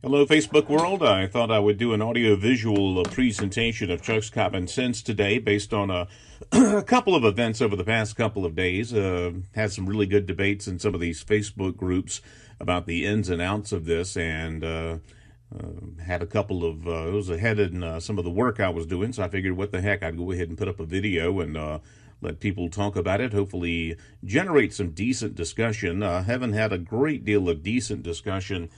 Hello, Facebook world. I thought I would do an audio-visual presentation of Chuck's Common Sense today based on a couple of events over the past couple of days. Had some really good debates in some of these Facebook groups about the ins and outs of this, and had a couple of, it was ahead in some of the work I was doing, so I figured what the heck, I'd go ahead and put up a video and let people talk about it, hopefully generate some decent discussion. Haven't had a great deal of decent discussion,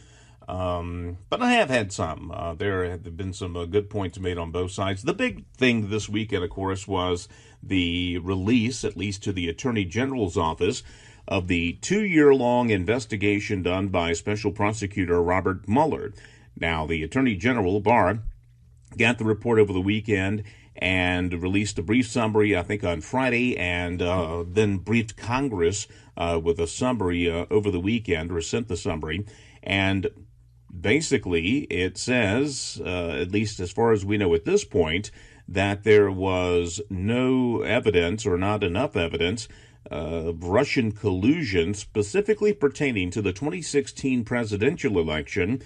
but I have had some. There have been some good points made on both sides. The big thing this weekend, of course, was the release, at least to the Attorney General's office, of the 2-year-long investigation done by Special Prosecutor Robert Mueller. Now, the Attorney General, Barr, got the report over the weekend and released a brief summary, I think, on Friday, and then briefed Congress with a summary over the weekend, or sent the summary. And basically, it says, at least as far as we know at this point, that there was no evidence, or not enough evidence, of Russian collusion specifically pertaining to the 2016 presidential election,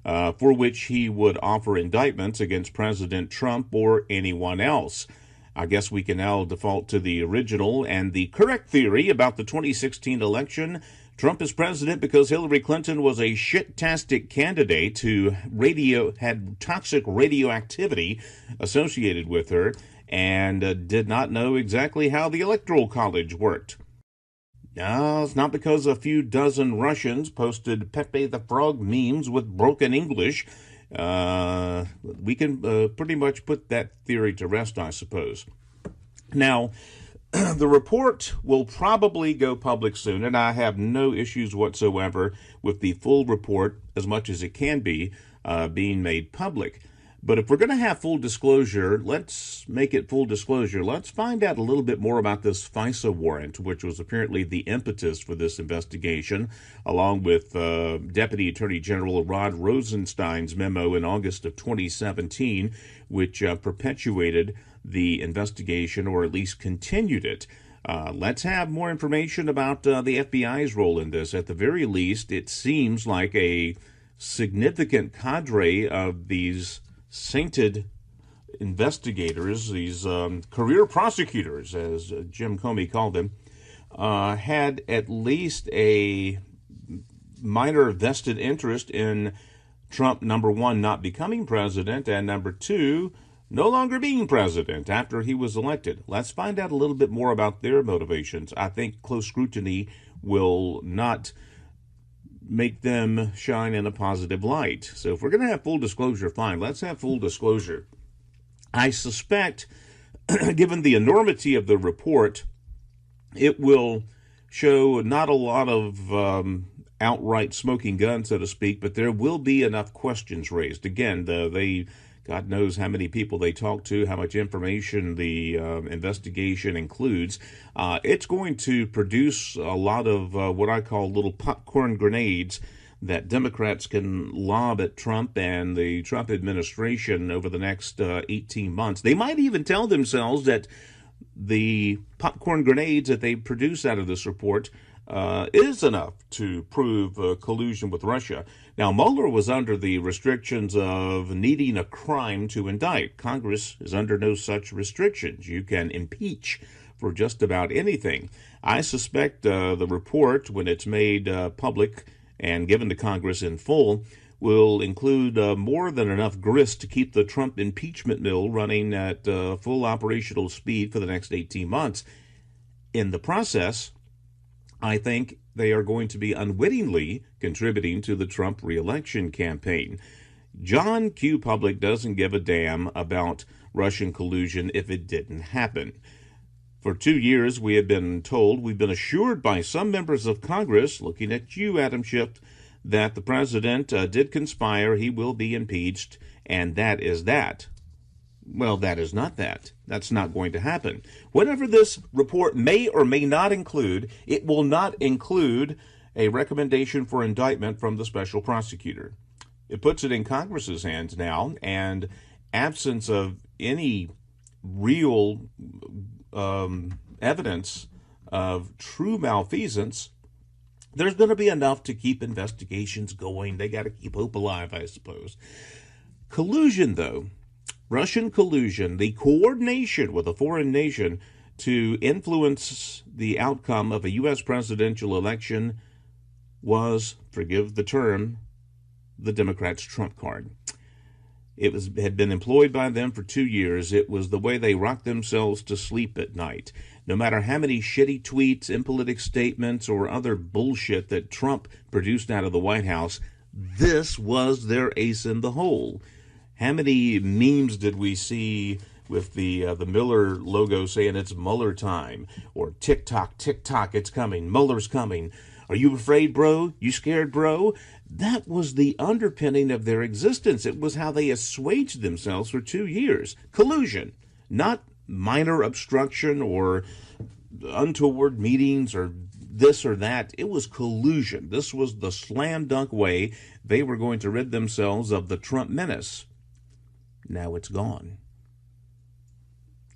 for which he would offer indictments against President Trump or anyone else. I guess we can now default to the original and the correct theory about the 2016 election. Trump is president because Hillary Clinton was a shit-tastic candidate who had toxic radioactivity associated with her and did not know exactly how the Electoral College worked. No, it's not because a few dozen Russians posted Pepe the Frog memes with broken English. We can pretty much put that theory to rest, I suppose. Now, the report will probably go public soon, and I have no issues whatsoever with the full report, as much as it can be, being made public. But if we're going to have full disclosure, let's make it full disclosure. Let's find out a little bit more about this FISA warrant, which was apparently the impetus for this investigation, along with Deputy Attorney General Rod Rosenstein's memo in August of 2017, which perpetuated the investigation, or at least continued it. Let's have more information about the FBI's role in this. At the very least, it seems like a significant cadre of these sainted investigators, these career prosecutors, as Jim Comey called them, had at least a minor vested interest in Trump, number one, not becoming president, and number two, no longer being president after he was elected. Let's find out a little bit more about their motivations. I think close scrutiny will not make them shine in a positive light. So if we're going to have full disclosure, fine, let's have full disclosure. I suspect, given the enormity of the report, it will show not a lot of outright smoking gun, so to speak, but there will be enough questions raised. Again, God knows how many people they talk to, how much information the investigation includes. It's going to produce a lot of what I call little popcorn grenades that Democrats can lob at Trump and the Trump administration over the next 18 months. They might even tell themselves that the popcorn grenades that they produce out of this report is enough to prove collusion with Russia. Now, Mueller was under the restrictions of needing a crime to indict. Congress is under no such restrictions. You can impeach for just about anything. I suspect the report, when it's made public and given to Congress in full, will include more than enough grist to keep the Trump impeachment mill running at full operational speed for the next 18 months. In the process, I think they are going to be unwittingly contributing to the Trump re-election campaign. John Q. Public doesn't give a damn about Russian collusion if it didn't happen. For 2 years, we've been assured by some members of Congress, looking at you, Adam Schiff, that the president did conspire, he will be impeached, and that is that. Well, that is not that. That's not going to happen. Whatever this report may or may not include, it will not include a recommendation for indictment from the special prosecutor. It puts it in Congress's hands now, and absence of any real evidence of true malfeasance, There's going to be enough to keep investigations going. They got to keep hope alive, I suppose. Collusion, though, Russian collusion, the coordination with a foreign nation to influence the outcome of a U.S. presidential election was, forgive the term, the Democrats' trump card. Had been employed by them for 2 years. It was the way they rocked themselves to sleep at night. No matter how many shitty tweets, impolitic statements, or other bullshit that Trump produced out of the White House, this was their ace in the hole. How many memes did we see with the Mueller logo saying it's Mueller time? Or tick-tock, it's coming, Mueller's coming. Are you afraid, bro? You scared, bro? That was the underpinning of their existence. It was how they assuaged themselves for 2 years. Collusion, not minor obstruction or untoward meetings or this or that. It was collusion. This was the slam dunk way they were going to rid themselves of the Trump menace. Now it's gone.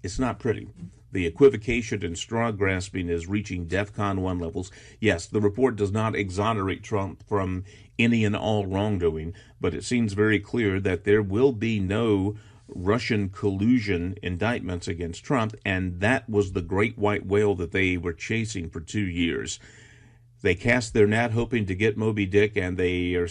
It's not pretty. The equivocation and straw grasping is reaching DEFCON 1 levels. Yes, the report does not exonerate Trump from any and all wrongdoing, but it seems very clear that there will be no Russian collusion indictments against Trump, and that was the great white whale that they were chasing for 2 years. They cast their net hoping to get Moby Dick, and they are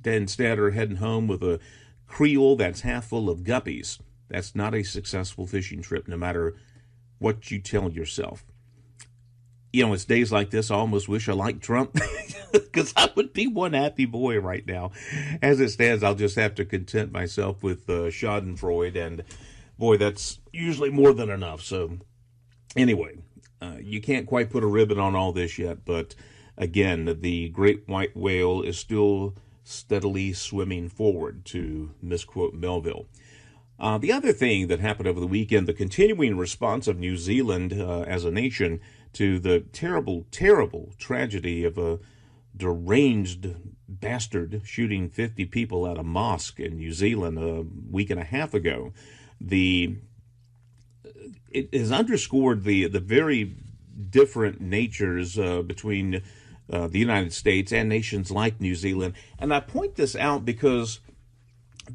instead are heading home with a creel that's half full of guppies. That's not a successful fishing trip, no matter what you tell yourself. You know, it's days like this I almost wish I liked Trump, because I would be one happy boy right now. As it stands, I'll just have to content myself with Schadenfreude, and boy, that's usually more than enough. So anyway, you can't quite put a ribbon on all this yet, but again, the great white whale is still steadily swimming forward, to misquote Melville. The other thing that happened over the weekend, the continuing response of New Zealand as a nation to the terrible, terrible tragedy of a deranged bastard shooting 50 people at a mosque in New Zealand a week and a half ago. It has underscored the very different natures between the United States and nations like New Zealand. And I point this out because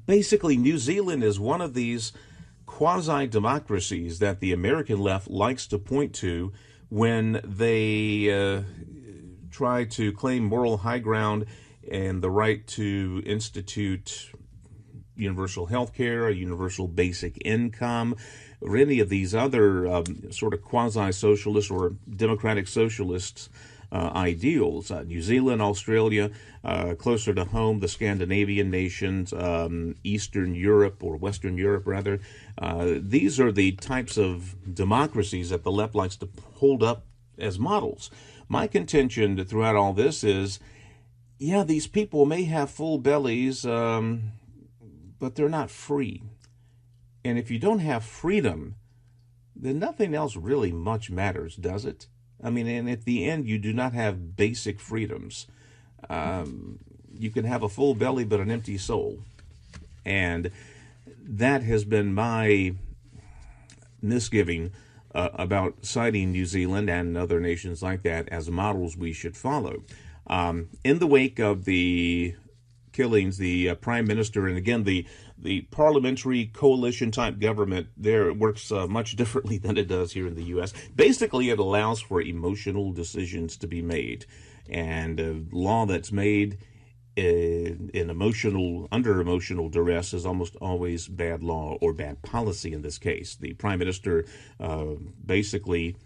basically, New Zealand is one of these quasi-democracies that the American left likes to point to when they try to claim moral high ground and the right to institute universal health care, a universal basic income, or any of these other sort of quasi-socialist or democratic socialists ideals. New Zealand, Australia, closer to home, the Scandinavian nations, Eastern Europe, or Western Europe rather. These are the types of democracies that the left likes to hold up as models. My contention throughout all this is, yeah, these people may have full bellies, but they're not free. And if you don't have freedom, then nothing else really much matters, does it? I mean, and at the end, you do not have basic freedoms. You can have a full belly but an empty soul. And that has been my misgiving about citing New Zealand and other nations like that as models we should follow. In the wake of the killings, the prime minister, and again, the parliamentary coalition-type government there works much differently than it does here in the U.S. Basically, it allows for emotional decisions to be made, and law that's made under emotional duress is almost always bad law or bad policy in this case. The prime minister basically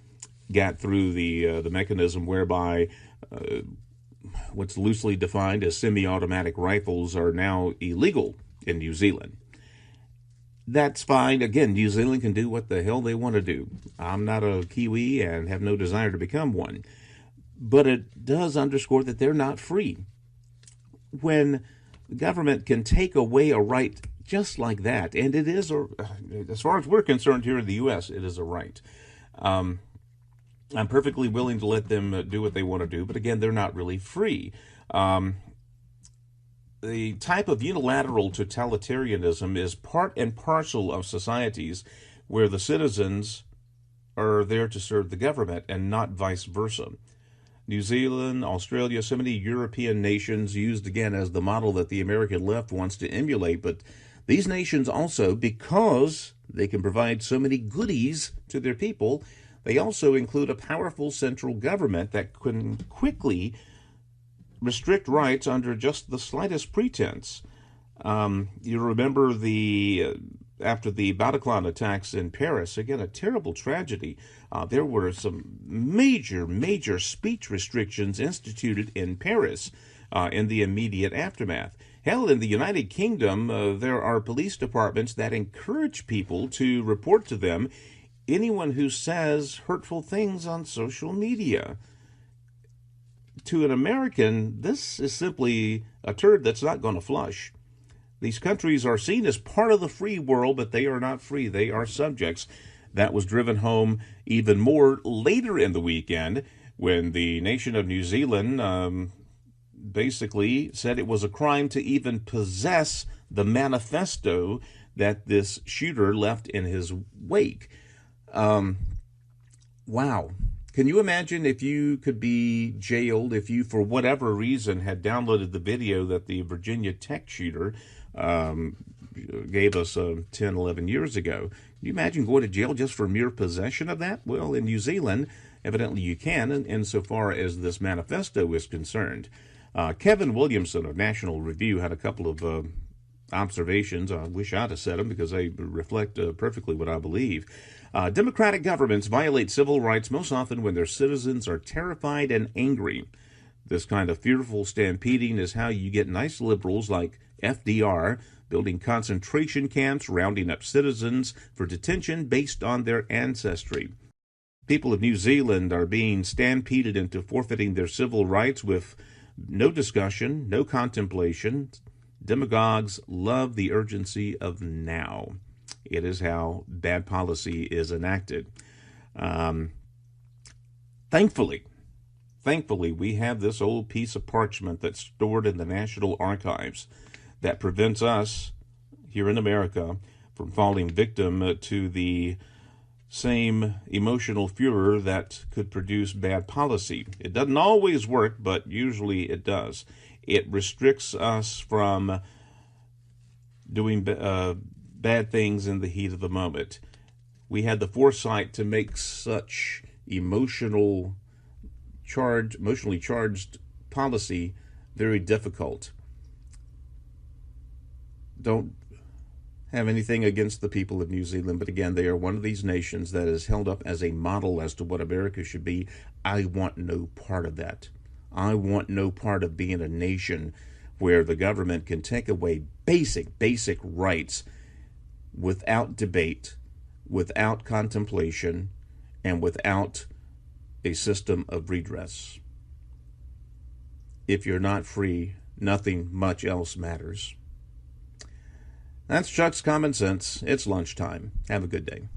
got through the mechanism whereby what's loosely defined as semi-automatic rifles are now illegal in New Zealand. That's fine. Again, New Zealand can do what the hell they want to do. I'm not a Kiwi and have no desire to become one. But it does underscore that they're not free. When the government can take away a right just like that, and it is, as far as we're concerned here in the U.S., it is a right. I'm perfectly willing to let them do what they want to do, but again, they're not really free. The type of unilateral totalitarianism is part and parcel of societies where the citizens are there to serve the government and not vice versa. New Zealand, Australia, so many European nations used again as the model that the American left wants to emulate. But these nations also, because they can provide so many goodies to their people, they also include a powerful central government that can quickly restrict rights under just the slightest pretense. You remember after the Bataclan attacks in Paris, again, a terrible tragedy. There were some major speech restrictions instituted in Paris in the immediate aftermath. Hell, in the United Kingdom, there are police departments that encourage people to report to them anyone who says hurtful things on social media. To an American, this is simply a turd that's not going to flush. These countries are seen as part of the free world, but they are not free. They are subjects. That was driven home even more later in the weekend when the nation of New Zealand basically said it was a crime to even possess the manifesto that this shooter left in his wake. Wow. Can you imagine if you could be jailed if you, for whatever reason, had downloaded the video that the Virginia Tech shooter gave us 10, 11 years ago? Can you imagine going to jail just for mere possession of that? Well, in New Zealand, evidently you can, insofar as this manifesto is concerned. Kevin Williamson of National Review had a couple of observations. I wish I'd have said them because they reflect perfectly what I believe. Democratic governments violate civil rights most often when their citizens are terrified and angry. This kind of fearful stampeding is how you get nice liberals like FDR building concentration camps, rounding up citizens for detention based on their ancestry. People of New Zealand are being stampeded into forfeiting their civil rights with no discussion, no contemplation. Demagogues love the urgency of now. It is how bad policy is enacted. Thankfully, we have this old piece of parchment that's stored in the National Archives that prevents us here in America from falling victim to the same emotional furor that could produce bad policy. It doesn't always work, but usually it does. It restricts us from doing bad things in the heat of the moment. We had the foresight to make such emotionally charged policy very difficult. Don't have anything against the people of New Zealand, but again, they are one of these nations that is held up as a model as to what America should be. I want no part of that. I want no part of being a nation where the government can take away basic rights without debate, without contemplation, and without a system of redress. If you're not free, nothing much else matters. That's Chuck's Common Sense. It's lunchtime. Have a good day.